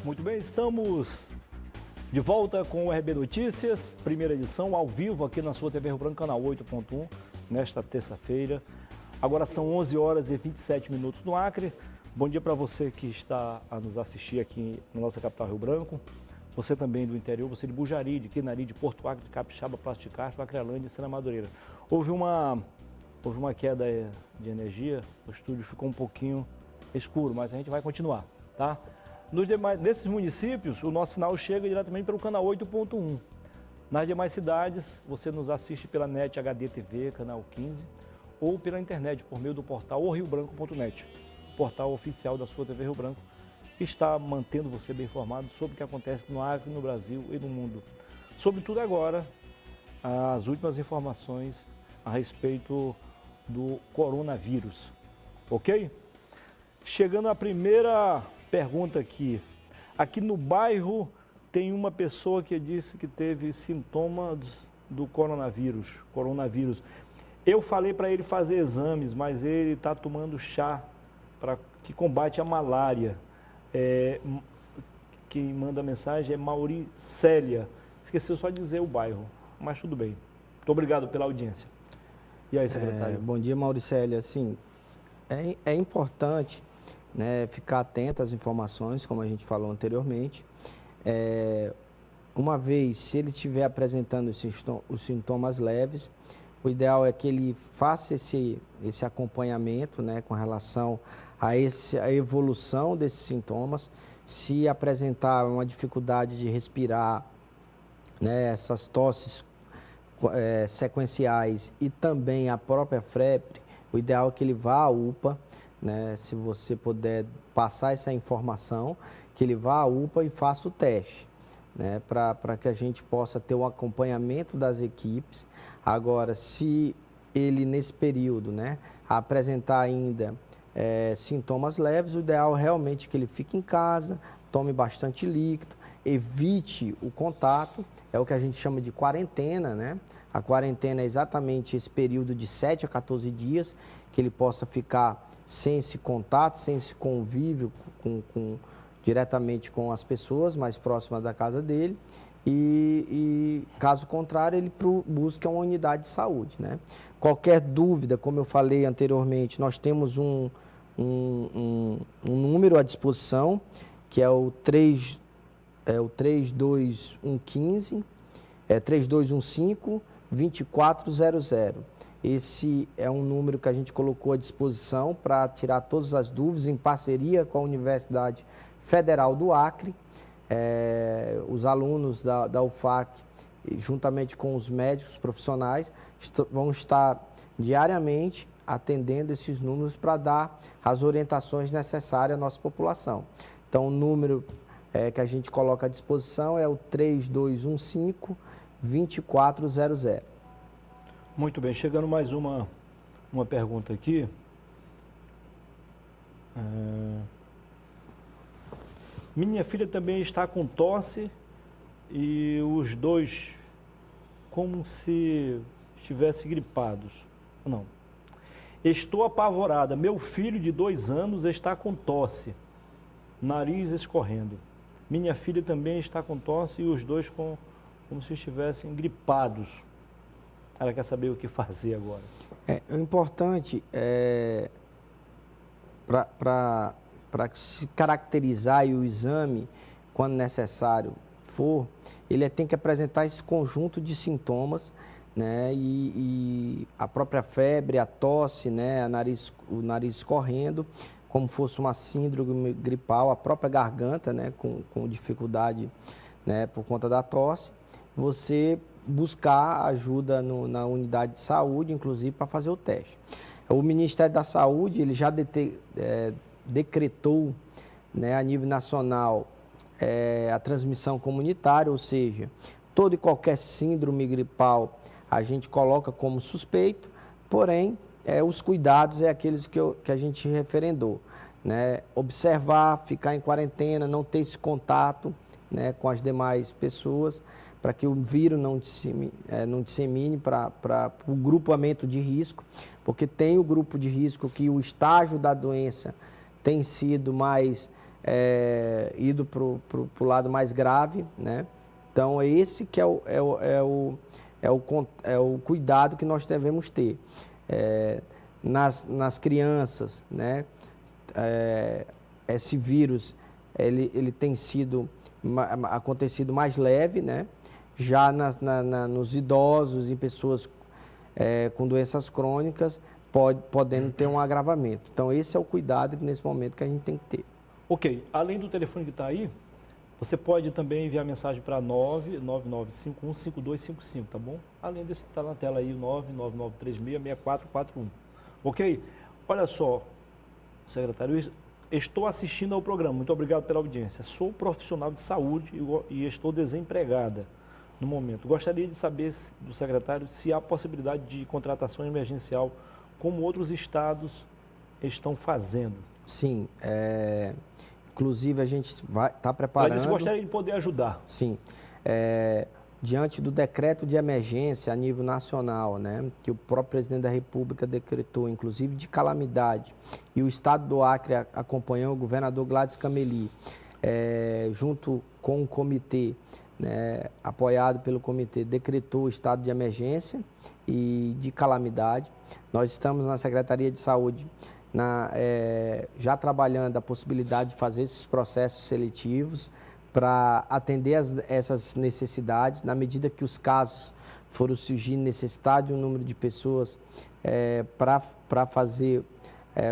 Muito bem, estamos de volta com o RB Notícias, primeira edição, ao vivo aqui na sua TV Rio Branco, canal 8.1, nesta terça-feira. Agora são 11 horas e 27 minutos no Acre. Bom dia para você que está a nos assistir aqui na nossa capital Rio Branco. Você também do interior, você de Bujari, de Quinari, de Porto Acre, de Capixaba, Passo de Castro, Acrelândia e Serra Madureira. Houve uma queda de energia, o estúdio ficou um pouquinho escuro, mas a gente vai continuar, tá? Nesses municípios, o nosso sinal chega diretamente pelo canal 8.1. Nas demais cidades, você nos assiste pela NET HD TV, canal 15, ou pela internet, por meio do portal riobranco.net, portal oficial da sua TV Rio Branco, que está mantendo você bem informado sobre o que acontece no Acre, no Brasil e no mundo. Sobretudo agora, as últimas informações a respeito do coronavírus, ok? Chegando à primeira pergunta aqui. Aqui no bairro tem uma pessoa que disse que teve sintomas do coronavírus. Eu falei para ele fazer exames, mas ele está tomando chá que combate a malária. Quem manda a mensagem é Mauricélia. Esqueci só de dizer o bairro, mas tudo bem. Muito obrigado pela audiência. E aí, secretário? Bom dia, Mauricélia. Assim, é importante, né, ficar atento às informações, como a gente falou anteriormente. Uma vez, se ele estiver apresentando os sintomas leves, o ideal é que ele faça esse acompanhamento, né, com relação a evolução desses sintomas. Se apresentar uma dificuldade de respirar, né, essas tosses sequenciais e também a própria febre, o ideal é que ele vá à UPA, né, se você puder passar essa informação, que ele vá à UPA e faça o teste, né, para que a gente possa ter o acompanhamento das equipes. Agora, se ele nesse período, né, apresentar ainda sintomas leves, o ideal realmente é que ele fique em casa, tome bastante líquido, evite o contato, é o que a gente chama de quarentena, né? A quarentena é exatamente esse período de 7 a 14 dias, que ele possa ficar sem esse contato, sem esse convívio diretamente com as pessoas mais próximas da casa dele. E caso contrário, ele busca uma unidade de saúde, né? Qualquer dúvida, como eu falei anteriormente, nós temos um número à disposição, que é o 32115, 3215-2400. Esse é um número que a gente colocou à disposição para tirar todas as dúvidas, em parceria com a Universidade Federal do Acre. Os alunos da UFAC, juntamente com os médicos profissionais, vão estar diariamente atendendo esses números para dar as orientações necessárias à nossa população. Então, o número que a gente coloca à disposição é o 3215-2400. Muito bem, chegando mais uma pergunta aqui. Minha filha também está com tosse e os dois como se estivessem gripados. Não. Estou apavorada. Meu filho de 2 anos está com tosse, nariz escorrendo. Minha filha também está com tosse e os dois como se estivessem gripados. Ela quer saber o que fazer agora. O importante é para se caracterizar e o exame, quando necessário for, ele tem que apresentar esse conjunto de sintomas, né? E a própria febre, a tosse, né? O nariz escorrendo, como fosse uma síndrome gripal, a própria garganta, né? Com dificuldade, né? Por conta da tosse, você buscar ajuda na unidade de saúde, inclusive, para fazer o teste. O Ministério da Saúde, ele já decretou, né, a nível nacional, a transmissão comunitária, ou seja, toda e qualquer síndrome gripal a gente coloca como suspeito, porém, os cuidados aqueles que a gente referendou, né? Observar, ficar em quarentena, não ter esse contato, né, com as demais pessoas, para que o vírus não dissemine para o grupamento de risco, porque tem o grupo de risco que o estágio da doença tem sido mais ido para o lado mais grave, né? Então, é esse que é o cuidado que nós devemos ter. Nas crianças, né? Esse vírus, ele tem acontecido mais leve, né? Já nos idosos e pessoas com doenças crônicas, podendo ter um agravamento. Então, esse é o cuidado nesse momento que a gente tem que ter. Ok. Além do telefone que está aí, você pode também enviar mensagem para 999515255, tá bom? Além desse que está na tela aí, 999366441. Ok? Olha só, secretário, estou assistindo ao programa. Muito obrigado pela audiência. Sou profissional de saúde e estou desempregada no momento. Gostaria de saber do secretário se há possibilidade de contratação emergencial, como outros estados estão fazendo. Sim, inclusive a gente está preparando... Você gostaria de poder ajudar? Sim, diante do decreto de emergência a nível nacional, né, que o próprio presidente da República decretou, inclusive de calamidade, e o estado do Acre acompanhou, o governador Gladys Cameli, junto com o comitê, né, apoiado pelo comitê, decretou o estado de emergência e de calamidade. Nós estamos na Secretaria de Saúde já trabalhando a possibilidade de fazer esses processos seletivos para atender essas necessidades, na medida que os casos foram surgindo, necessidade de um número de pessoas para fazer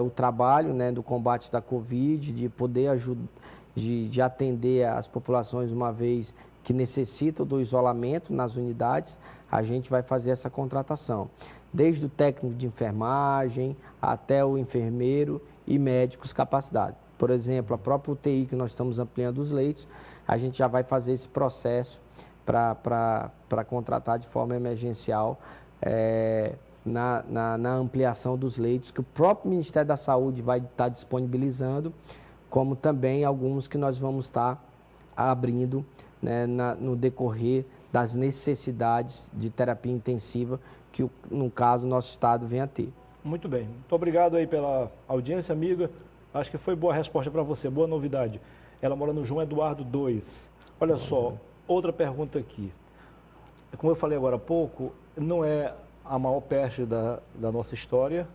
o trabalho, né, do combate da Covid, de poder ajudar, de atender as populações uma vez que necessitam do isolamento nas unidades, a gente vai fazer essa contratação. Desde o técnico de enfermagem até o enfermeiro e médicos capacitados. Por exemplo, a própria UTI que nós estamos ampliando os leitos, a gente já vai fazer esse processo para contratar de forma emergencial na ampliação dos leitos, que o próprio Ministério da Saúde vai estar disponibilizando, como também alguns que nós vamos estar abrindo, né, no decorrer das necessidades de terapia intensiva que, no caso, o nosso estado vem a ter. Muito bem. Muito obrigado aí pela audiência, amiga. Acho que foi boa resposta para você, boa novidade. Ela mora no João Eduardo 2. Olha só, outra pergunta aqui. Como eu falei agora há pouco, não é a maior peste da nossa história,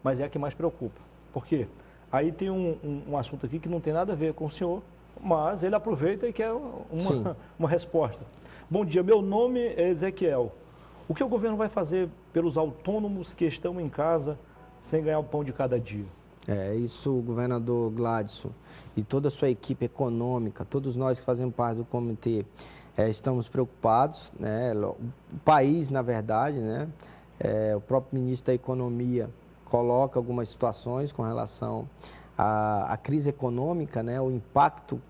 mas é a que mais preocupa. Por quê? Aí tem um assunto aqui que não tem nada a ver com o senhor, mas ele aproveita e quer uma resposta. Bom dia, meu nome é Ezequiel. O que o governo vai fazer pelos autônomos que estão em casa sem ganhar o pão de cada dia? Isso, o governador Gladson e toda a sua equipe econômica, todos nós que fazemos parte do comitê, estamos preocupados, né? O país, na verdade, né? O próprio ministro da Economia coloca algumas situações com relação à crise econômica, né? O impacto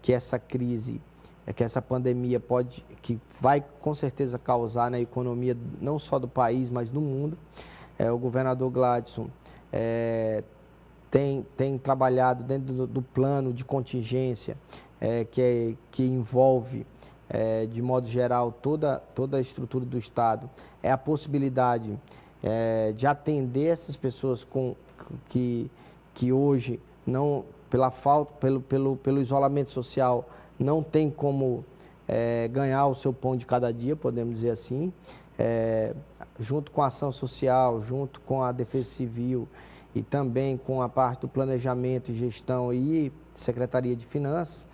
que essa crise, que essa pandemia que vai com certeza causar na economia não só do país, mas do mundo. O governador Gladson tem trabalhado dentro do plano de contingência que envolve, de modo geral, toda a estrutura do Estado. É a possibilidade de atender essas pessoas que hoje, não, pela falta, pelo isolamento social, não tem como ganhar o seu pão de cada dia, podemos dizer assim, junto com a ação social, junto com a Defesa Civil e também com a parte do planejamento e gestão e Secretaria de Finanças,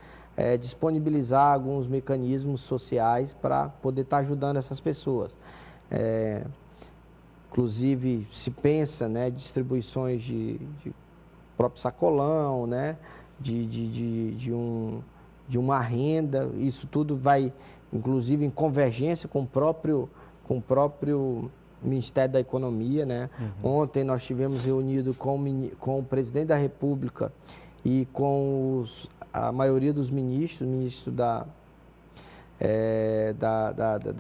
disponibilizar alguns mecanismos sociais para poder estar ajudando essas pessoas. Inclusive, se pensa, né, distribuições de próprio sacolão, né, de uma renda, isso tudo vai, inclusive, em convergência com o próprio Ministério da Economia, né? Uhum. Ontem nós estivemos reunidos com o presidente da República e com a maioria dos ministros, ministro da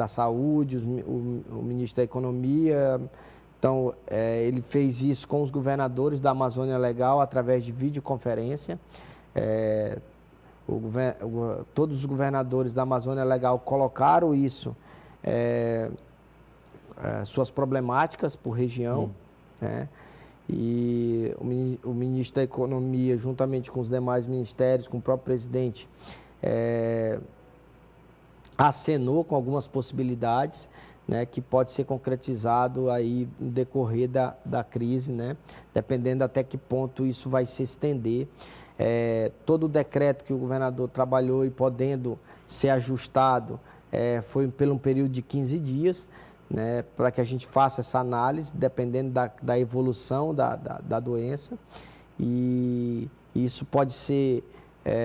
Saúde, o ministro da Economia. Então, ele fez isso com os governadores da Amazônia Legal através de videoconferência. Todos os governadores da Amazônia Legal colocaram isso, suas problemáticas por região, né? e o ministro da Economia, juntamente com os demais ministérios, com o próprio presidente, acenou com algumas possibilidades, né, que pode ser concretizado aí no decorrer da crise, né, dependendo até que ponto isso vai se estender. Todo o decreto que o governador trabalhou e podendo ser ajustado foi pelo um período de 15 dias, né, para que a gente faça essa análise, dependendo da evolução da doença, e isso pode ser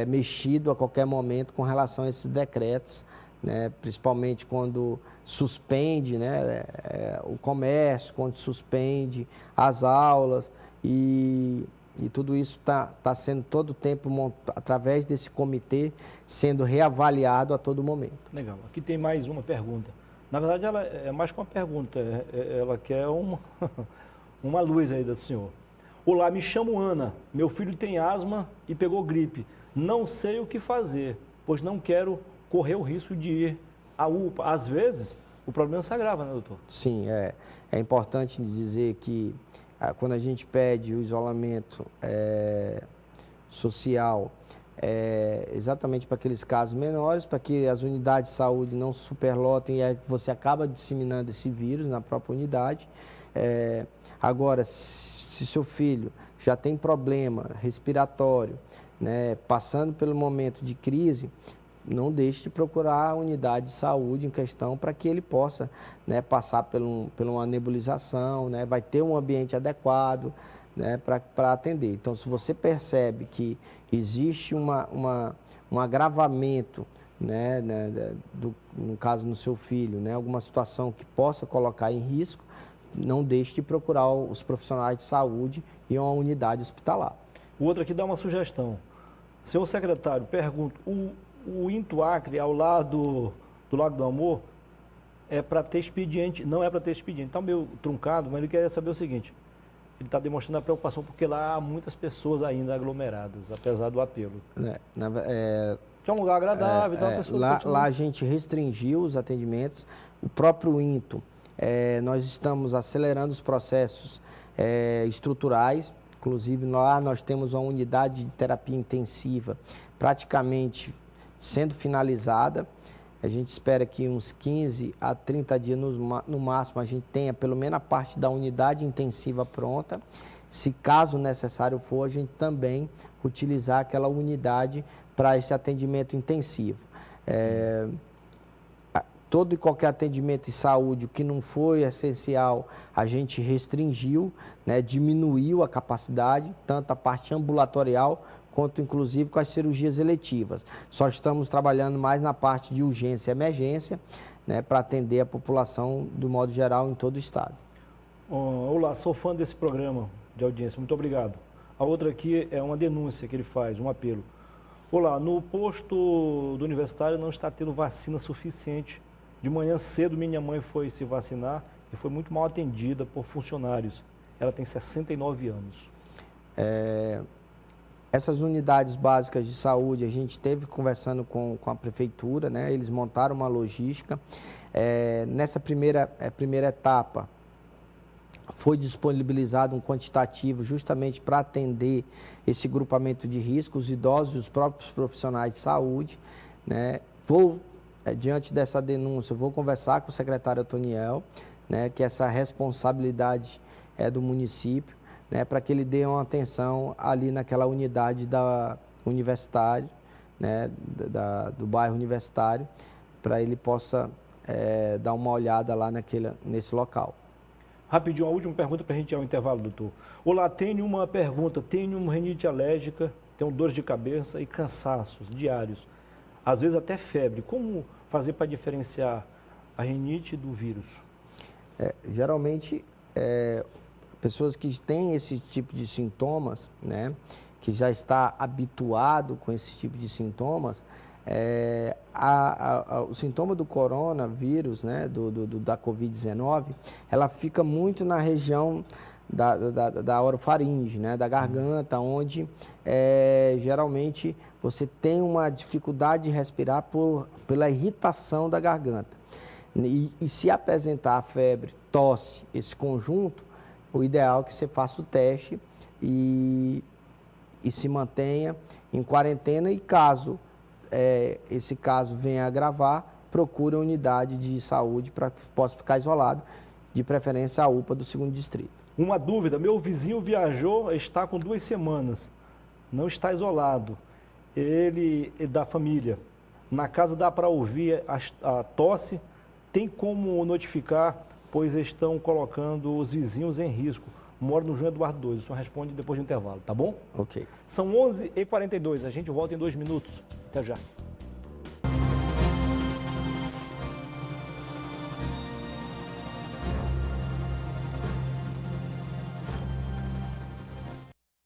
mexido a qualquer momento com relação a esses decretos, né, principalmente quando suspende, né, o comércio, quando suspende as aulas, e tudo isso está sendo todo o tempo, através desse comitê, sendo reavaliado a todo momento. Legal. Aqui tem mais uma pergunta. Na verdade, ela é mais que uma pergunta, ela quer uma luz aí do senhor. Olá, me chamo Ana, meu filho tem asma e pegou gripe. Não sei o que fazer, pois não quero correr o risco de ir à UPA. Às vezes, o problema se agrava, né, doutor? Sim, é importante dizer que quando a gente pede o isolamento social, exatamente para aqueles casos menores, para que as unidades de saúde não se superlotem e você acaba disseminando esse vírus na própria unidade. Agora, se seu filho já tem problema respiratório, né, passando pelo momento de crise, não deixe de procurar a unidade de saúde em questão para que ele possa, né, passar por uma nebulização, né, vai ter um ambiente adequado, né, para atender. Então, se você percebe que existe um agravamento, né, no caso no seu filho, né, alguma situação que possa colocar em risco, não deixe de procurar os profissionais de saúde e uma unidade hospitalar. O outro aqui dá uma sugestão. Senhor secretário, pergunto, o Into Acre, ao lado do Lago do Amor, é para ter expediente, não é para ter expediente. Está meio truncado, mas ele queria saber o seguinte, ele está demonstrando a preocupação porque lá há muitas pessoas ainda aglomeradas, apesar do apelo. Que é um lugar agradável. Então lá a gente restringiu os atendimentos, o próprio Into, nós estamos acelerando os processos estruturais, inclusive lá nós temos uma unidade de terapia intensiva praticamente sendo finalizada. A gente espera que uns 15 a 30 dias no máximo a gente tenha pelo menos a parte da unidade intensiva pronta. Se caso necessário for, a gente também utilizar aquela unidade para esse atendimento intensivo. Todo e qualquer atendimento de saúde, o que não foi essencial, a gente restringiu, né, diminuiu a capacidade, tanto a parte ambulatorial, quanto inclusive com as cirurgias eletivas. Só estamos trabalhando mais na parte de urgência e emergência, né, para atender a população do modo geral em todo o estado. Olá, sou fã desse programa de audiência, muito obrigado. A outra aqui é uma denúncia que ele faz, um apelo. Olá, no posto do universitário não está tendo vacina suficiente. De manhã cedo minha mãe foi se vacinar e foi muito mal atendida por funcionários. Ela tem 69 anos. Essas unidades básicas de saúde, a gente esteve conversando com a prefeitura, né? Eles montaram uma logística. Nessa primeira etapa, foi disponibilizado um quantitativo justamente para atender esse grupamento de risco, os idosos e os próprios profissionais de saúde, né? Diante dessa denúncia, vou conversar com o secretário Otoniel, né, que essa responsabilidade é do município, né, para que ele dê uma atenção ali naquela unidade da universitário, né, do bairro universitário, para ele possa dar uma olhada lá nesse local. Rapidinho, a última pergunta para a gente ir ao intervalo, doutor. Olá, tenho uma pergunta, tenho uma rinite alérgica, tenho dores de cabeça e cansaços diários, às vezes até febre. Como fazer para diferenciar a rinite do vírus? Geralmente, pessoas que têm esse tipo de sintomas, né, que já está habituado com esse tipo de sintomas, o sintoma do coronavírus, né, da Covid-19, ela fica muito na região da orofaringe, né, da garganta, onde geralmente você tem uma dificuldade de respirar pela irritação da garganta. E se apresentar febre, tosse, esse conjunto, o ideal é que você faça o teste e se mantenha em quarentena e caso esse caso venha a agravar, procure a unidade de saúde para que possa ficar isolado, de preferência a UPA do 2º Distrito. Uma dúvida, meu vizinho viajou, está com 2 semanas, não está isolado, ele é da família. Na casa dá para ouvir a tosse, tem como notificar, pois estão colocando os vizinhos em risco. Moro no João Eduardo II, o senhor responde depois do intervalo, tá bom? Ok. São 11h42, a gente volta em 2 minutos. Até já.